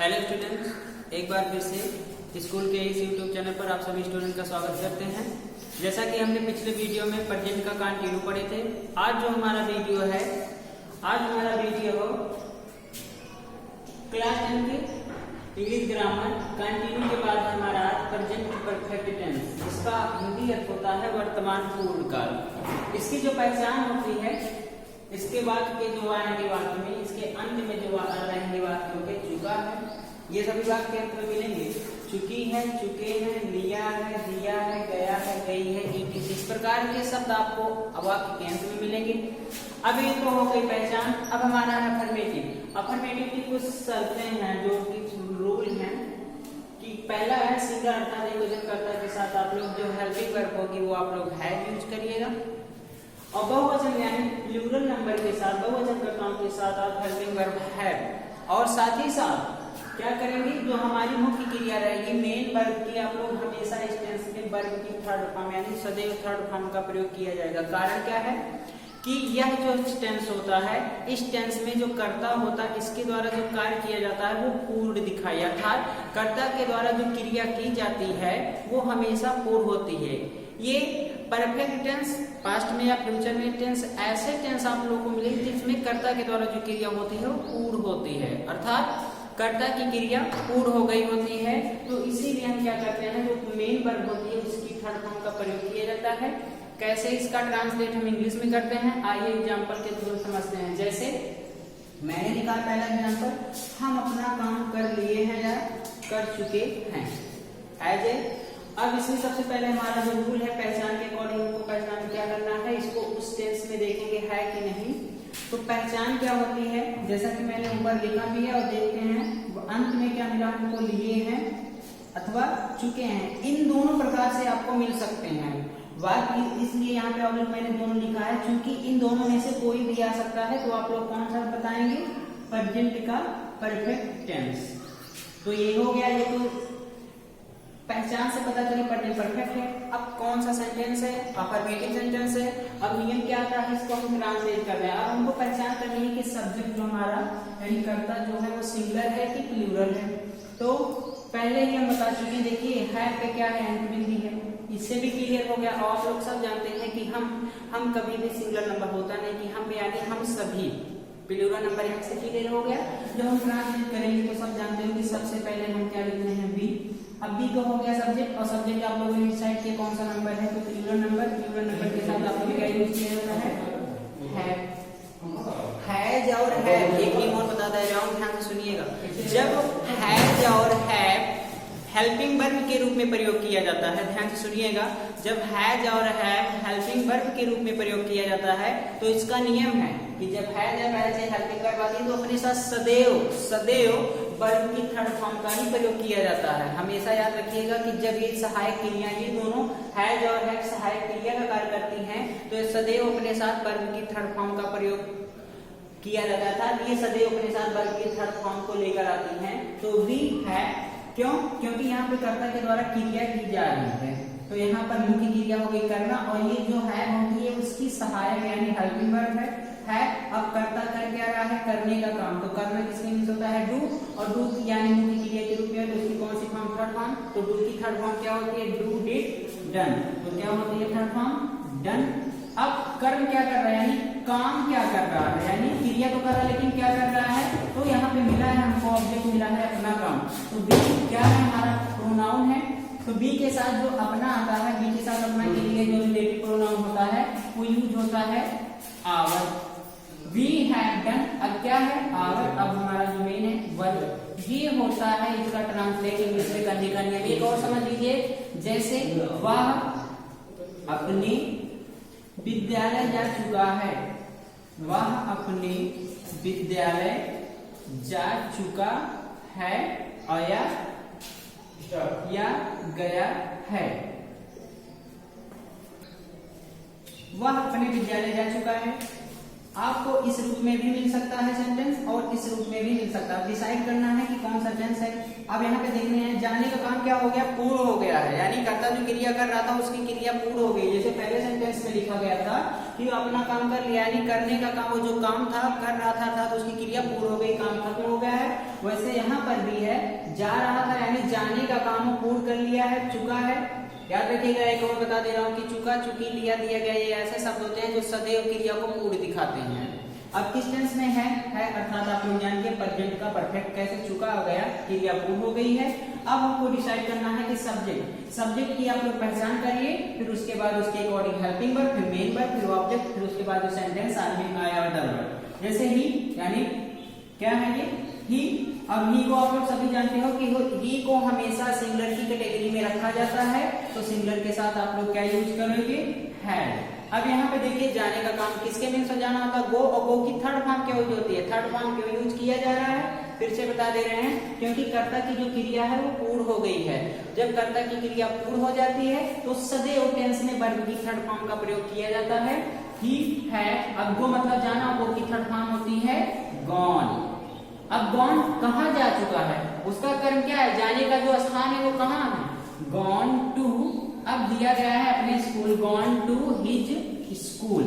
Hello students, एक बार फिर से स्कूल के इस यूट्यूब चैनल पर आप सभी स्टूडेंट का स्वागत करते हैं। जैसा कि हमने पिछले वीडियो में प्रेजेंट का कंटिन्यू पढ़े थे, आज जो हमारा वीडियो है, आज हमारा वीडियो हो क्लास 10 के इंग्लिश ग्रामर कंटिन्यू के बाद हमारा प्रेजेंट परफेक्ट टेंस, इसका हिंदी अर्थ होता है वर्तमान पूर्ण काल। इसकी जो पहचान होती है, इसके बाद के जो आएंगे वाक्य में, इसके अंत में जो रहेंगे वाक्यों के चुका है, ये सभी वाक्य अंत में मिलेंगे। चुकी है, चुके हैं, लिया है, दिया है, गया है, गई है, इस प्रकार के शब्द आपको वाक्य के अंत में मिलेंगे। अब ये तो हो गई पहचान। अब हमारा है अफर्मेटिव। अफर्मेटिव की कुछ शर्तें हैं जो कि रूल हैं कि पहला है सिंगल अर्थात एकवचनकर्ता के साथ आप लोग जो हेल्पिंग वर्ब होगी वो आप लोग हैव यूज करिएगा, और बहुवचन यानी प्लूरल नंबर के साथ, बहुवचनकर्ताओं के साथ आप हेल्पिंग वर्ब हैव, और साथ ही साथ क्या करेंगे, जो हमारी मुख्य क्रिया रहेगी मेन वर्ब की, आप लोग हमेशा इस टेंस में वर्ब की थर्ड फॉर्म यानी सदैव थर्ड फॉर्म का प्रयोग किया जाएगा। कारण क्या है कि यह जो टेंस होता है, इस टेंस में जो कर्ता होता है, इसके द्वारा जो कार्य किया जाता है वो पूर्ण दिखाई, अर्थात कर्ता के द्वारा जो क्रिया की जाती है वो हमेशा पूर्ण होती है। ये परफेक्ट टेंस पास्ट में या फ्यूचर में टेंस, ऐसे टेंस आप लोगों को मिलेंगे जिसमें कर्ता के द्वारा जो क्रिया होती है वो पूर्ण होती है, अर्थात कर्ता की क्रिया पूर्ण हो गई होती है। तो इसीलिए हम क्या करते हैं, जो मेन वर्ब होती है उसकी थर्ड फॉर्म का प्रयोग किया जाता है। कैसे इसका ट्रांसलेट हम इंग्लिश में करते हैं, आइए एग्जांपल के थ्रू समझते हैं। जैसे मैंने लिखा पहला एग्जांपल, हम अपना काम कर लिए हैं या कर चुके हैं, एज ए। अब इसमें सबसे पहले हमारा जो रूल है पहचान के अकॉर्डिंग, हमको पहचान क्या करना है, इसको उस टेंस में देखेंगे है कि नहीं। तो पहचान क्या होती है, जैसा कि मैंने ऊपर लिखा भी है और देखते हैं अंत में क्या मिला हमको, लिए हैं अथवा चुके हैं। इन दोनों प्रकार से आपको मिल सकते हैं वाक्य, इसलिए यहाँ पे आप लोग मैंने दोनों लिखा है, क्योंकि इन दोनों में से कोई भी आ सकता है। तो आप लोग कौन सा बताएंगे, प्रेजेंट का परफेक्ट टेंस। तो ये हो गया, ये तो पहचान से पता चली प्रेजेंट परफेक्ट है। अब कौन सा सेंटेंस है, अफर्मेटिव सेंटेंस है। अब नियम क्या आता है, इसको हम ट्रांसलेट कर रहे हैं। अब हमको पहचान करनी है कि सब्जेक्ट जो हमारा यानी कर्ता जो है वो सिंगुलर है कि प्लूरल है। तो पहले ही हम बता चुके हैं, देखिए है पे क्या है, अंतबिंदी है, इससे भी क्लियर हो गया। और आप लोग सब जानते हैं कि हम कभी भी सिंगुलर नंबर होता नहीं, कि हम यानी हम सभी, प्लूरल नंबर यहाँ से क्लियर हो गया। जब हम ट्रांसलेट करेंगे तो सब जानते हो कि सबसे पहले हम क्या लिखते हैं, बी। अब बी को हो गया सब्जेक्ट, और सब्जेक्ट आप लोगों ने डिसाइड किया कौन सा नंबर है, तो प्लूरल नंबर। प्लूरल नंबर के साथ आप लोग क्या यूज किया जाता है, हैज और हैव। एक ही और बताता है, ध्यान से सुनिएगा। जब हैज और हैव हेल्पिंग वर्ब के रूप में प्रयोग किया जाता है, ध्यान से सुनिएगा, जब हैज और हैव हेल्पिंग वर्ब के रूप में प्रयोग किया जाता है तो इसका नियम है कि जब हैज और हैव से हेल्पिंग वर्ब आती है तो अपने साथ सदैव वर्ब की थर्ड फॉर्म का ही प्रयोग किया जाता है। हमेशा याद रखिएगा कि जब ये सहायक क्रिया, ये दोनों हैज और हैव सहायक क्रिया का कार्य करती हैं, तो ये सदैव अपने साथ वर्ब की थर्ड फॉर्म का प्रयोग किया जाता था। ये सदैव अपने साथ वर्ब की थर्ड फॉर्म को लेकर आती हैं। तो वी है, क्यों, क्योंकि यहाँ पे कर्ता के द्वारा क्रिया की जा रही है, तो यहाँ पर मुख्य क्रिया हो गई करना, और ये जो है होती है उसकी सहायक यानी हेल्पिंग वर्ब है। अब कर्ता कर क्या रहा है, करने का काम। तो करना किसके मीन्स होता है, डू, और डू यानी मुख्य क्रिया के रूप में, तो उसकी कौन सी फॉर्म, थर्ड फॉर्म। तो डू की थर्ड फॉर्म क्या होती है, डू, डिड, डन। तो क्या होती है थर्ड फॉर्म, डन। अब कर्म क्या कर रहा है, यानी काम क्या कर रहा है, यानी क्रिया तो कर रहा है लेकिन क्या कर रहा है, तो यहाँ पे मिला है हमको ऑब्जेक्ट मिला है अपना काम। तो बी क्या है, हमारा प्रोनाउन है। तो बी के साथ जो अपना आता है, बी के साथ अपना के लिए जो रिलेटिव प्रोनाउन होता है वो यूज होता है आवर। वी हैव डन, अब क्या है, आवर। अब हमारा जो मेन है वर्ब, ये होता है इसका ट्रांसलेट इंग्लिश में करने का नियम। एक और समझ लीजिए, जैसे वह अपने विद्यालय जा चुका है, वह अपने विद्यालय जा चुका है, और या गया है। वह अपने विद्यालय जा चुका है, आपको इस रूप में भी मिल सकता है सेंटेंस, और इस रूप में भी मिल सकता है। डिसाइड करना है कि कौन सा टेंस है। अब यहाँ पे देखने हैं, जाने का काम क्या हो गया, पूर्ण हो गया है, यानी कर्ता जो क्रिया कर रहा था उसकी क्रिया पूर्ण हो गई। जैसे पहले सेंटेंस में लिखा गया था कि वो अपना काम कर लिया, यानी करने का काम, वो जो काम था कर रहा था तो उसकी क्रिया पूर्ण हो गई, काम खत्म हो गया है। वैसे यहाँ पर भी है, जा रहा था यानी जाने का काम वो पूर्ण कर लिया है, चुका है। याद रखिएगा, एक और बता दे रहा हूँ कि चुका, चुकी, लिया, दिया गया, ये ऐसे शब्द होते हैं जो सदैव क्रिया को पूर्ण दिखाते हैं। अब किस टेंस में है अर्थात आप लोग जानिए प्रेजेंट का परफेक्ट कैसे, चुका हो गया, क्रिया पूर्ण हो गई है। अब हमको डिसाइड करना है कि सब्जेक्ट की आप लोग पहचान करिए, फिर उसके बाद उसके अकॉर्डिंग हेल्पिंग वर्ब, फिर मेन वर्ब, फिर ऑब्जेक्ट, फिर उसके बाद जो सेंटेंस आदमी आया अदर वर्ब। जैसे ही यानी क्या है ये ही। अब ही को आप लोग सभी जानते हो कि ही को हमेशा सिंगुलर की कैटेगरी में रखा जाता है, तो सिंगुलर के साथ आप लोग क्या यूज करोगे, हैड। अब यहाँ पे देखिए जाने का काम किसके मीन्स में जाना होता है, गो, और गो की थर्ड फॉर्म क्या होती है, थर्ड फॉर्म क्यों यूज किया जा रहा है, फिर से बता दे रहे हैं, क्योंकि कर्ता की जो क्रिया है वो पूर्ण हो गई है। जब कर्ता की क्रिया पूर्ण हो जाती है तो सदैव टेंस में वर्ब की थर्ड फॉर्म का प्रयोग किया जाता है, ही है। अब गो मतलब जाना, गो की थर्ड फॉर्म होती है गॉन। अब गॉन कहाँ जा चुका है, उसका कर्म क्या है, जाने का जो स्थान है वो कहाँ है, गॉन टू। अब दिया गया है अपने school, gone to his school.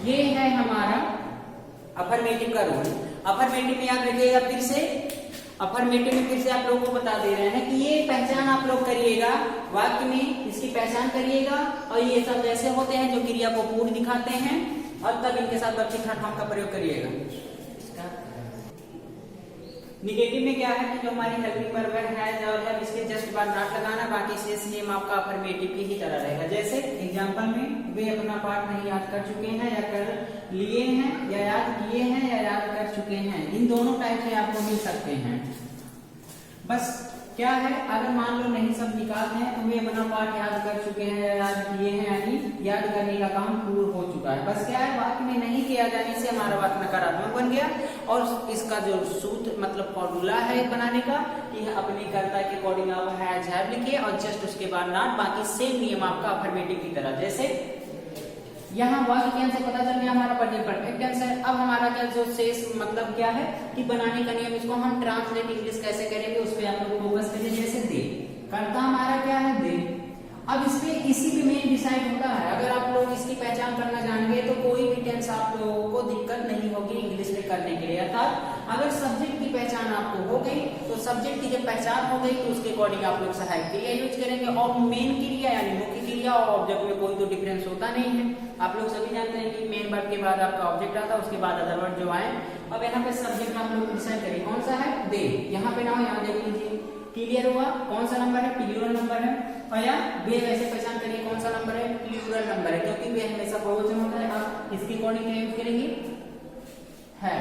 ये है हमारा अफर्मेटिव का रूल। अफर्मेटिव में याद रखिएगा, फिर से अफर्मेटिव में फिर से आप लोगों को बता दे रहे हैं कि ये पहचान आप लोग करिएगा वाक्य में, इसकी पहचान करिएगा, और ये सब ऐसे होते हैं जो क्रिया को पूर्ण दिखाते हैं, और तब इनके साथ वर्ब की थर्ड फॉर्म का प्रयोग करिएगा। निगेटिव में क्या है कि जो हमारी हेल्पिंग वर्ब है और है, इसके जस्ट बाद नॉट लगाना, बाकी शेष नियम आपका अफर्मेटिव की ही तरह रहेगा। जैसे एग्जांपल में वे अपना पाठ नहीं याद कर चुके हैं, या कर लिए हैं, या याद किए हैं, या याद कर चुके हैं, इन दोनों टाइप से आपको मिल सकते हैं। बस क्या है, अगर मान लो नहीं सब निकाल है तो वे अपना पाठ याद कर चुके हैं या याद किए हैं, यानी याद करने का काम पूर्ण हो चुका है। बस क्या है, वाक्य में नहीं किया जाने से हमारा वाक्य नकारात्मक बन गया, और इसका जो सूत्र मतलब फॉर्मूला है बनाने का कि अपने कर्ता के अकॉर्डिंग आप हैज हैव लिखिए, और जस्ट उसके बाद नॉट, बाकी सेम नियम आपका अफर्मेटिव की तरह। जैसे यहाँ वाक्य कैसे पता चल गया हमारा प्रेजेंट परफेक्ट टेंस है। अब हमारा क्या जो शेष मतलब क्या है कि बनाने का नियम, इसको हम ट्रांसलेट इंग्लिश कैसे करेंगे उस पर आप लोग फोकस करिए। जैसे दे, कर्ता हमारा क्या है, दे। अब इसमें इसी पे मेन डिसाइड होता है, अगर आप लोग इसकी पहचान करना जानेंगे तो कोई भी टेंस आप लोगों को दिक्कत नहीं होगी इंग्लिश में करने के लिए। अर्थात अगर सब्जेक्ट की पहचान आपको हो गई तो सब्जेक्ट की जब पहचान हो गई तो उसके अकॉर्डिंग आप लोग सहायक क्रिया यूज करेंगे, और मेन क्रिया यानी मुख्य क्रिया और ऑब्जेक्ट में कोई तो डिफरेंस होता नहीं है। आप लोग सभी जानते हैं कि मेन वर्ब के बाद आपका ऑब्जेक्ट आता है, उसके बाद अदर वर्ड जो आए। अब यहाँ पे सब्जेक्ट आप लोग डिसाइड करिए कौन सा है, दे। यहाँ पे ना हो, यहाँ देख लीजिए, क्लियर हुआ कौन सा नंबर है, प्लूरल नंबर है। और या वे वैसे पहचान करिए कौन सा नंबर है, प्लूरल नंबर है, क्योंकि वे हमेशा बहुवचन होता है। आप इसके अकॉर्डिंग क्या यूज करेंगे, है।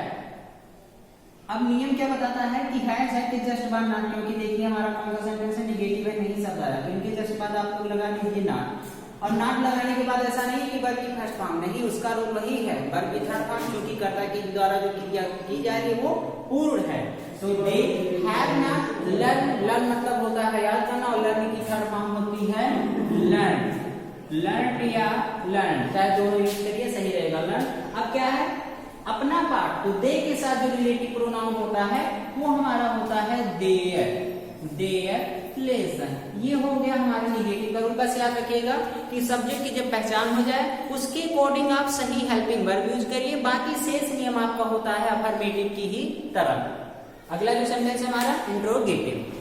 अब नियम क्या बताता है कि है के जस्ट बाद नॉट, क्योंकि देखिए हमारा कौन सा सेंटेंस है, निगेटिव है, नहीं शब्द आया, तो इनके जस्ट बाद आप लोग लगा लीजिए नॉट। और नॉट लगाने के बाद ऐसा नहीं कि वर्ब की फर्स्ट फॉर्म, नहीं, उसका रूल वही है, वर्ब की थर्ड फॉर्म, क्योंकि कर्ता के द्वारा जो क्रिया की जा रही है वो पूर्ण है। तो they have not learn, learn मतलब होता है याद करना, और लर्न की थर्ड फॉर्म होती है लर्न, लर्न या लर्न, चाहे दोनों यूज करिए सही रहेगा, लर्न। अब क्या है, अपना पार्ट, तो दे के साथ जो रिलेटिव प्रोनाउन होता है वो हमारा होता है देयर, देयर लेसन। ये हो गया हमारा निगेटिव का रूल। बस याद रखिएगा कि सब्जेक्ट की जब पहचान हो जाए उसके अकॉर्डिंग आप सही हेल्पिंग वर्ब यूज करिए, बाकी शेष नियम आपका होता है अफर्मेटिव की ही तरह। अगला जो सेंटेंस है हमारा इंट्रोगेटिव।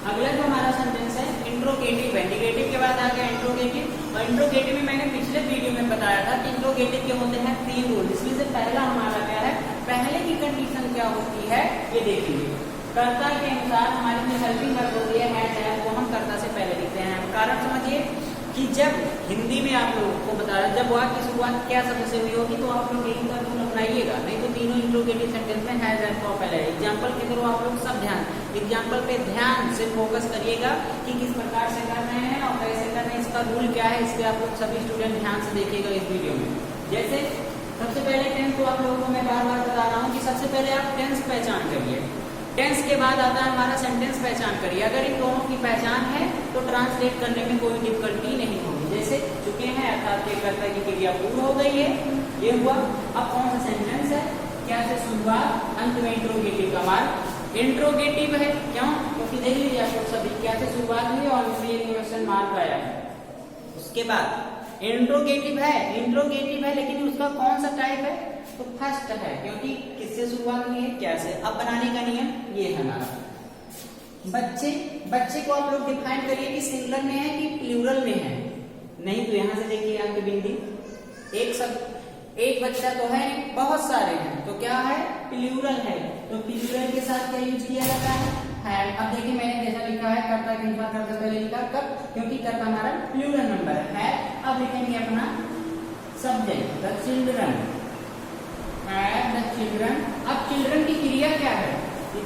अगला जो हमारा सेंटेंस है इंट्रोगेटिव है। निगेटिव के बाद आ गया इंट्रोगेटिव, और इंट्रोगेटिव में मैंने पिछले वीडियो में बताया था कि इंट्रोगेटिव के होते हैं 3 रूल। इसमें से पहला हमारा क्या है, पहले की कंडीशन क्या होती है ये देखेंगे। कर्ता के अनुसार हमारी जो हेल्पिंग वर्ब होती है वो हम कर्ता से पहले लिखते हैं। कारण समझिए कि जब हिंदी में आप लोगों को बता रहा जब वाक्य की शुरुआत क्या शब्द से हुई होगी तो आप लोग यही का रूल अपनाइएगा, नहीं तो तीनों इंट्रोगेटिव सेंटेंस में हैज एंड फॉर पहले। एग्जांपल के थ्रू आप लोग सब ध्यान, एग्जांपल पे ध्यान से फोकस करिएगा कि किस प्रकार से कर रहे हैं और कैसे कर रहे हैं, इसका रूल क्या है, इस पे आप लोग सभी स्टूडेंट ध्यान से देखिएगा इस वीडियो में। जैसे सबसे पहले टेंस को आप लोगों को मैं बार बार बता रहा हूँ कि सबसे पहले आप टेंस पहचान करिए, टेंस के बाद आता है हमारा सेंटेंस पहचान करिए। अगर इन दोनों की पहचान है तो ट्रांसलेट करने में कोई डिफिकल्टी नहीं होगी। जैसे चुके हैं अर्थात ये कर्ता की क्रिया पूर्ण हो गई है, ये हुआ। अब कौन सा सेंटेंस है, क्या से शुरुआत, अंत में इंट्रोगेटिव का मार्क इंट्रोगेटिव है, क्यों? क्योंकि देख लीजिए आपको सभी क्या से शुरुआत हुई और ये क्वेश्चन मार्क आया है। उसके बाद इंट्रोगेटिव है लेकिन उसका कौन सा टाइप है? तो फर्स्ट है, क्योंकि किससे शुरुआत हुई है? क्या से। अब बनाने का नियम ये है हमारा। बच्चे को आप लोग डिफाइन करिए कि सिंगुलर में है कि प्लूरल में है। नहीं तो यहां से देखिए आपकी बिंदी, एक बच्चा तो है, बहुत सारे हैं, तो क्या है? प्लूरल है। तो प्लूरल के साथ क्या यूज किया जाता है? अब देखिए मैंने जैसा लिखा है कर्ता के अनुसार कर्ता पहले लिखा, कब? क्योंकि कर्ता हमारा प्लूरल नंबर है। अब लिखेंगे अपना subject, the children, the children. अब चिल्ड्रन की क्रिया क्या है?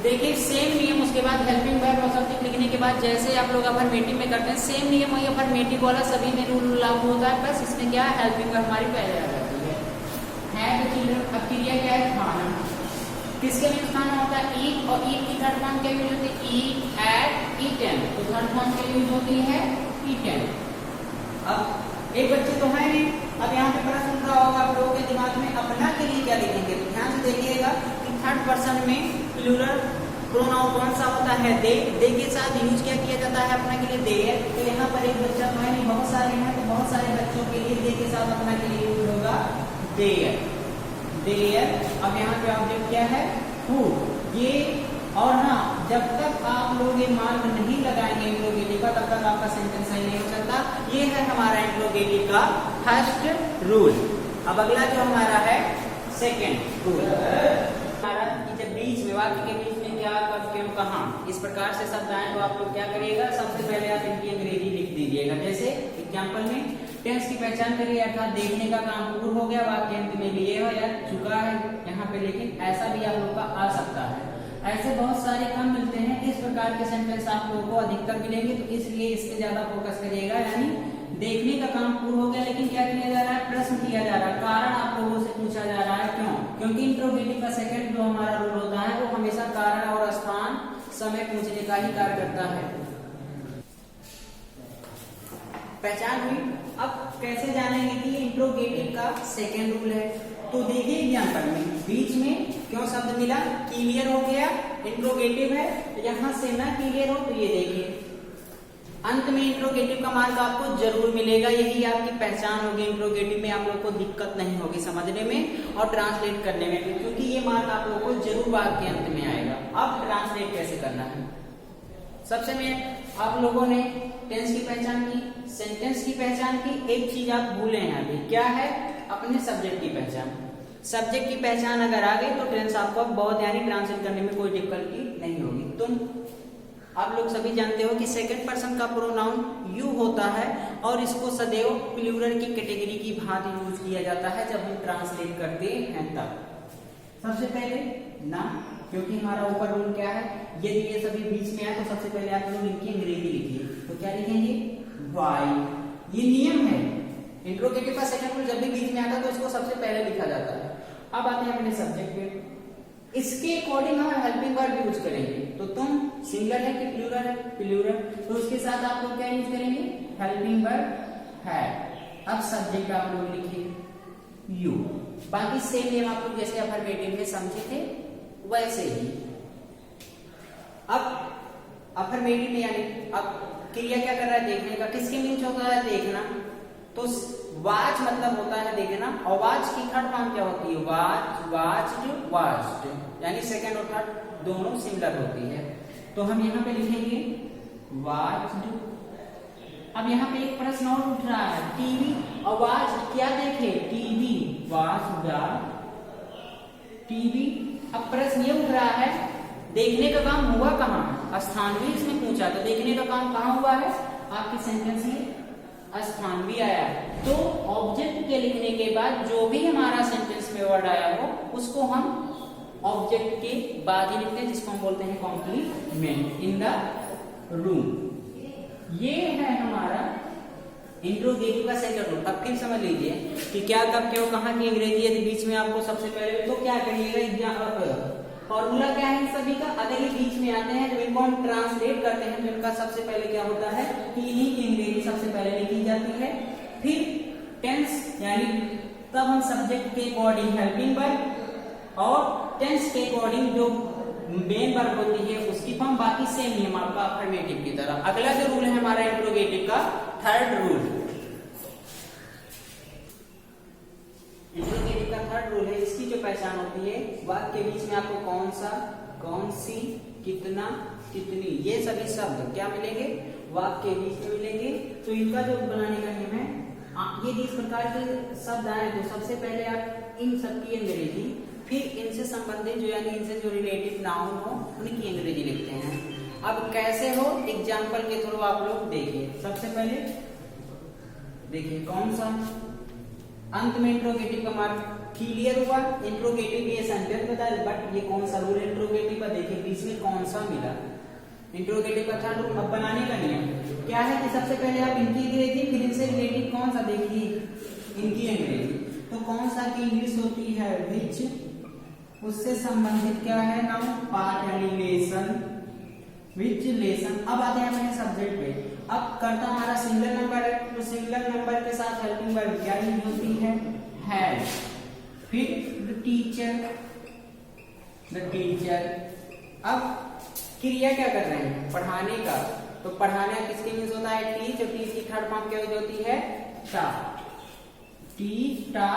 देखिए सेम नियम, उसके बाद हेल्पिंग वर्ब और सब्जेक्ट लिखने के बाद जैसे आप लोग अफर्मेटिव में करते हैं सेम नियम वही अफर्मेटिव वाला सभी में रूल लागू होता है, बस इसमें क्या है? हेल्पिंग वर्ब हमारी पहले आ जाती है द चिल्ड्रन। अब क्रिया क्या है? खाना। किसके लिए खाना होता है? ईट, और ईट की थर्ड फॉर्म क्या यूज होती है? ईट, एट, ईटन। तो थर्ड फॉर्म क्या यूज होती है? ईटन। अब एक बच्चे तो है नहीं, अब यहाँ पे प्रश्न उठ रहा होगा आप लोगों के दिमाग में, अपना के लिए क्या लिखेंगे? तो ध्यान से देखिएगा कि थर्ड पर्सन में प्लूरल प्रोनाउन कौन सा होता है? दे के साथ यूज क्या किया जाता है अपना के लिए? दे। तो यहाँ पर एक बच्चा तो है नहीं, बहुत सारे हैं, तो बहुत सारे बच्चों के लिए दे के साथ अपना के लिए यूज होगा देयर। अब यहाँ पे ऑब्जेक्ट क्या है? हु। ये और हाँ, जब तक आप लोग ये मार्क नहीं लगाएंगे इंट्रोगेटिव का, तब तक आपका सेंटेंस सही नहीं हो सकता। ये है हमारा इंट्रोगेटिव का फर्स्ट रूल। अब अगला जो हमारा है सेकेंड रूल, हमारा जब बीच में वाक्य के बीच में क्या, कब, क्यों, कहाँ, इस प्रकार से शब्द आए तो आप लोग क्या करिएगा? सबसे पहले आप इनकी अंग्रेजी लिख दीजिएगा। जैसे एग्जाम्पल में टेंस की पहचान करिए, अर्थात देखने का काम पूर्ण हो गया, वाक्य अंत में लिए हो या चुका है यहाँ पे, लेकिन ऐसा भी आप लोग का आ सकता है। ऐसे बहुत सारे काम मिलते हैं, इस प्रकार के सेंटेंस आप लोगों को अधिकतर मिलेंगे, तो इसलिए इस पे ज्यादा फोकस करिएगा। यानी देखने का काम पूर्ण हो गया, लेकिन क्या किया जा रहा है? प्रश्न किया जा रहा है, कारण आप लोगों से पूछा जा रहा है। क्यों? क्योंकि इंट्रोगेटिव का सेकंड जो हमारा रूल होता है वो हमेशा कारण और स्थान, समय पूछने का ही कार्य करता है। पहचान हुई। अब कैसे जानेंगे कि इंट्रोगेटिव का सेकंड रूल है? तो देखिए एग्जाम्पल में बीच में क्यों शब्द मिला? क्लियर हो गया, इंट्रोगेटिव है। यहां से ना क्लियर हो तो ये देखिए अंत में इंट्रोगेटिव का मार्क आपको जरूर मिलेगा। यही आपकी पहचान होगी। इंट्रोगेटिव में आप लोग को दिक्कत नहीं होगी समझने में और ट्रांसलेट करने में भी, क्योंकि ये मार्क आप लोग को जरूर वाक्य अंत में आएगा। अब ट्रांसलेट कैसे करना है? सबसे में आप लोगों ने टेंस की पहचान की, सेंटेंस की पहचान की, एक चीज आप भूले हैं अभी, क्या है? अपने सब्जेक्ट की पहचान। सब्जेक्ट की पहचान अगर आ गई तो टेंस आपको बहुत यानी ट्रांसलेट करने में कोई डिफिकल्टी नहीं होगी। तुम आप लोग सभी जानते हो कि सेकंड पर्सन का प्रोनाउन यू होता है और इसको सदैव प्लूरल की कैटेगरी की भांति यूज किया जाता है जब हम ट्रांसलेट करते हैं तब। सबसे पहले ना, क्योंकि हमारा ऊपर रूल क्या है? यदि ये सभी बीच में आए तो सबसे पहले आप लोग इनकी अंग्रेजी लिखिए। तो क्या लिखेंगे? वाई। ये नियम है, इंट्रोगेटिव का सेकंड रूल जब भी बीच में आता है तो इसको सबसे पहले लिखा जाता है। अब आते हैं अपने सब्जेक्ट पे। इसके अकॉर्डिंग हम हेल्पिंग वर्ब यूज करेंगे। तो तुम सिंगुलर है कि प्लूरल है? प्लूरल। तो उसके साथ आप लोग क्या यूज करेंगे? हेल्पिंग वर्ब है। अब सब्जेक्ट आप लोग लिखिए यू। बाकी सेम नेम आप लोग जैसे अफर्मेटिव में समझे थे वैसे ही। अब अफर्मेटिव में यानी अब क्रिया क्या कर रहा है? देखने का। किसके मीन्स होता है? देखना। तो वाच मतलब होता है देखना, और वाच की थर्ड फॉर्म क्या होती है? वाच, वाच्ड, वाच्ड, यानी सेकंड और थर्ड दोनों सिमिलर होती है। तो हम यहाँ पे लिखेंगे वाच्ड। अब यहाँ पे एक प्रश्न और उठ रहा है, टीवी और वाच क्या देखे? TV, watch TV. अब प्रश्न ये उठ रहा है देखने का काम हुआ कहाँ? स्थान भी इसमें पूछा, तो देखने का काम कहाँ हुआ है? आपके सेंटेंस में स्थान भी आया। तो ऑब्जेक्ट के लिखने के बाद जो भी हमारा सेंटेंस में वर्ड आया हो उसको हम ऑब्जेक्ट के बाद ही लिखते हैं, जिसको हम बोलते हैं कॉम्प्लीमेंट इन द रूम। ये है हमारा इंट्रोगेटिव का सेकंड रूल। अब फिर समझ लीजिए कि क्या, कब, क्यों, कहाँ की अंग्रेजी यदि बीच में आपको सबसे पहले तो क्या करिएगा? फॉर्मूला क्या है सभी का? अगर ये बीच में आते हैं जब इनको हम ट्रांसलेट करते हैं तो इनका सबसे पहले क्या होता है कि इन्हीं की अंग्रेजी सबसे पहले लिखी जाती है। फिर टेंस यानी तब हम सब्जेक्ट के अकॉर्डिंग हेल्पिंग वर्ब और टेंस के अकॉर्डिंग जो मेन वर्ब होती है उसकी फॉर्म, बाकी सेम नियम आपका अफर्मेटिव की तरह। अगला जो रूल है हमारा इंट्रोगेटिव का, थर्ड रूल, इंट्रोगेटिव का थर्ड रूल है। इसकी जो पहचान होती है, वाक्य के बीच में आपको कौन सा, कौन सी, कितना, कितनी, ये सभी शब्द क्या मिलेंगे, वाक्य के बीच में मिलेंगे। तो इनका जो बनाने का नियम है, ये जिस प्रकार के शब्द आए तो सबसे पहले आप इन सबकी अंग्रेजी, फिर इनसे संबंधित जो यानी इनसे जो रिलेटिव नाउन हो उनकी अंग्रेजी लिखते हैं। अब कैसे हो, एग्जाम्पल के थ्रू आप लोग देखिए। सबसे पहले देखिए कौन सा, अंत में इंट्रोगेटिव का मार्क क्लियर हुआ, इंट्रोगेटिव ये सेंटेंस बता रहे, बट ये कौन सा रूल इंट्रोगेटिव का, देखिए बीच में कौन सा मिला, इंट्रोगेटिव का थर्ड रूल। अब बनाने का नियम क्या है कि सबसे पहले आप इनकी अंग्रेजी, फिर इनसे रिलेटिव कौन सा, देखिए इनकी अंग्रेजी। तो कौन सा की इंग्लिश होती है विच, उससे संबंधित क्या है नाउन, पार्ट यानी लेसन, विच लेसन। अब आते हैं अपने सब्जेक्ट पे। अब करता हमारा सिंगल नंबर है, तो सिंगल नंबर के साथ हेल्पिंग वर्ब क्या यूज होती है, हैज। फिर द टीचर, द टीचर। अब क्रिया क्या कर रहे हैं, पढ़ाने का, तो पढ़ाने किसके मीन्स होता है, टीच, और टीच की थर्ड फॉर्म क्या होती है, टा, टी टा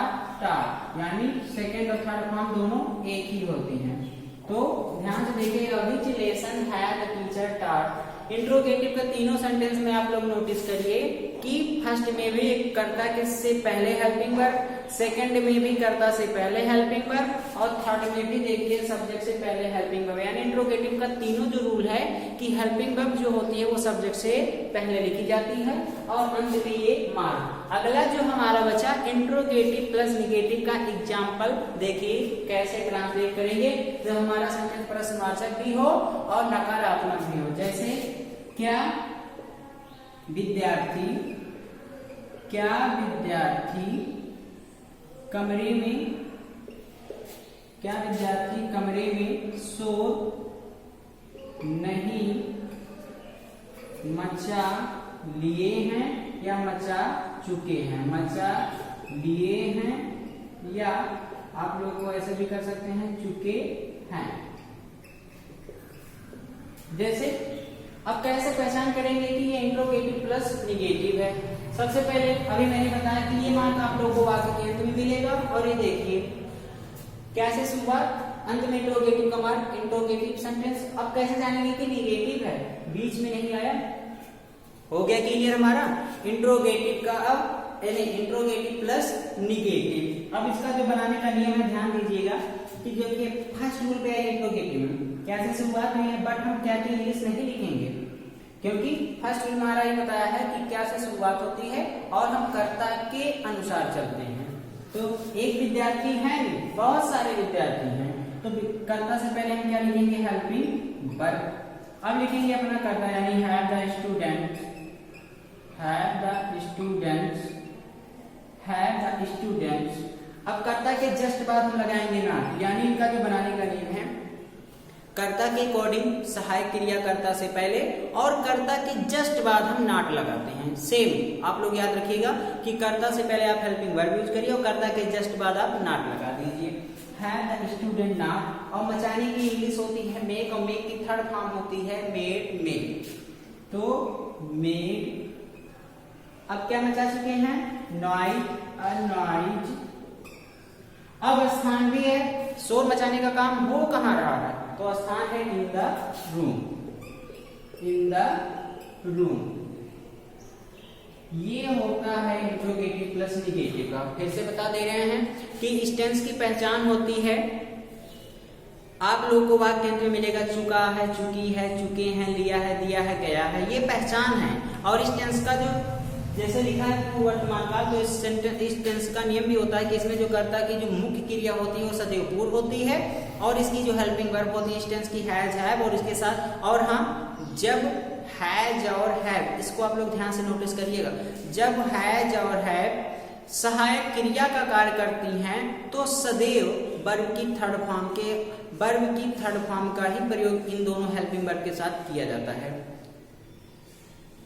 टा, यानी सेकेंड और थर्ड फॉर्म दोनों एक ही होती हैं। तो ध्यान से देखिएगा, विच lesson had the teacher taught. Interrogative का तीनों सेंटेंस में आप लोग नोटिस करिए कि फर्स्ट में भी कर्ता के से पहले हेल्पिंग वर्ब, सेकंड में भी कर्ता से पहले हेल्पिंग वर्ब, और थर्ड में भी देखिए सब्जेक्ट से पहले हेल्पिंग वर्ब। यानी इंट्रोगेटिव का तीनों जो रूल है कि हेल्पिंग वर्ब जो होती है वो सब्जेक्ट से पहले लिखी जाती है और अंत में ये मार्क। अगला जो हमारा बचा इंट्रोगेटिव प्लस निगेटिव का एग्जाम्पल, देखिए कैसे ट्रांसलेट करेंगे जब हमारा सेंटेंस प्रश्नवाचक भी हो और नकारात्मक भी हो। जैसे क्या विद्यार्थी, क्या विद्यार्थी कमरे में, क्या विद्यार्थी कमरे में सो नहीं मचा लिए हैं या मचा चुके हैं, मचा लिए हैं, या आप लोग को ऐसे भी कर सकते हैं चुके हैं। जैसे अब कैसे पहचान करेंगे कि ये इंट्रोगेटिव प्लस निगेटिव है। सबसे पहले अभी मैंने बताया कि ये मार्क आप लोगों को वाक्य के अंत में मिलेगा, और ये देखिए कैसे शुरुआत, अंत में इंट्रोगेटिव का मार्क, इंट्रोगेटिव सेंटेंस। अब कैसे जानेंगे कि निगेटिव है, बीच में नहीं आया, हो गया क्लियर हमारा इंट्रोगेटिव का। अब यानी इंट्रोगेटिव प्लस निगेटिव। अब इसका जो बनाने का नियम है ध्यान दीजिएगा कि जो कि फर्स्ट रूल पे है इंट्रोगेटिव में कैसे शुरुआत नहीं है, बट हम क्या की इंग्लिश नहीं लिखेंगे क्योंकि फर्स्ट रूल हमारा ये बताया है कि क्या से शुरुआत होती है और हम कर्ता के अनुसार चलते हैं। तो एक विद्यार्थी है, बहुत सारे विद्यार्थी हैं, तो कर्ता से पहले हम क्या लिखेंगे, हेल्पिंग वर्ब। अब लिखेंगे अपना कर्ता यानी have the student, have the students, have the students. अब कर्ता के जस्ट बाद हम लगाएंगे नॉट, यानी इनका जो बनाने का नियम है कर्ता के अकॉर्डिंग सहायक क्रिया कर्ता से पहले और कर्ता के जस्ट बाद हम नॉट लगाते हैं। सेम आप लोग याद रखिएगा कि कर्ता से पहले आप हेल्पिंग वर्ब यूज करिए और कर्ता के जस्ट बाद आप नॉट लगा दीजिए। Have the student not. और मचाने की इंग्लिश होती है मेक, और मेक की थर्ड फॉर्म होती है मेड, मेड। तो मेड। अब क्या मचा चुके हैं, नॉइज, अनॉइज। अब स्थान भी है, शोर मचाने का काम वो कहाँ रहा है, तो स्थान है in the room, in the room. ये होता है इंट्रोगेटिव प्लस निगेटिव का। फिर से बता दे रहे हैं कि इस टेंस की पहचान होती है, आप लोगों को वाक्य अंत में मिलेगा चुका है, चुकी है, चुके हैं, लिया है, दिया है, गया है, ये पहचान है। और इस टेंस का जो जैसे लिखा है वर्तमान काल, तो इस टेंस का नियम भी होता है कि इसमें जो कर्ता की जो मुख्य क्रिया होती है वो सदैव पूर्व होती है और इसकी जो हेल्पिंग वर्ब होती है इस टेंस की हैज, हैव, और इसके साथ और हम जब हैज और हैव, इसको आप लोग ध्यान से नोटिस करिएगा, जब हैज और हैव सहायक क्रिया का कार्य करती हैं तो सदैव वर्ब की थर्ड फॉर्म का ही प्रयोग इन दोनों हेल्पिंग वर्ब के साथ किया जाता है।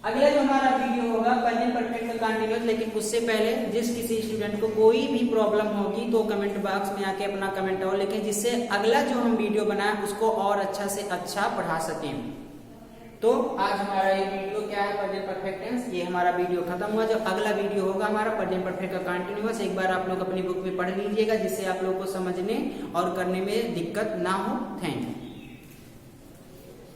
अगला जो हमारा वीडियो होगा प्रेजेंट परफेक्ट का कंटीन्यूअस, लेकिन उससे पहले जिस किसी स्टूडेंट को कोई भी प्रॉब्लम होगी तो कमेंट बॉक्स में आके अपना कमेंट और लिखें, जिससे अगला जो हम वीडियो बनाए उसको और अच्छा से अच्छा पढ़ा सकें। तो आज हमारा ये वीडियो क्या है, प्रेजेंट परफेक्ट टेंस, ये हमारा वीडियो खत्म हुआ। जो अगला वीडियो होगा हमारा प्रेजेंट परफेक्ट का कंटीन्यूअस, एक बार आप लोग अपनी बुक में पढ़ लीजिएगा, जिससे आप लोग को समझने और करने में दिक्कत ना हो। Thank you.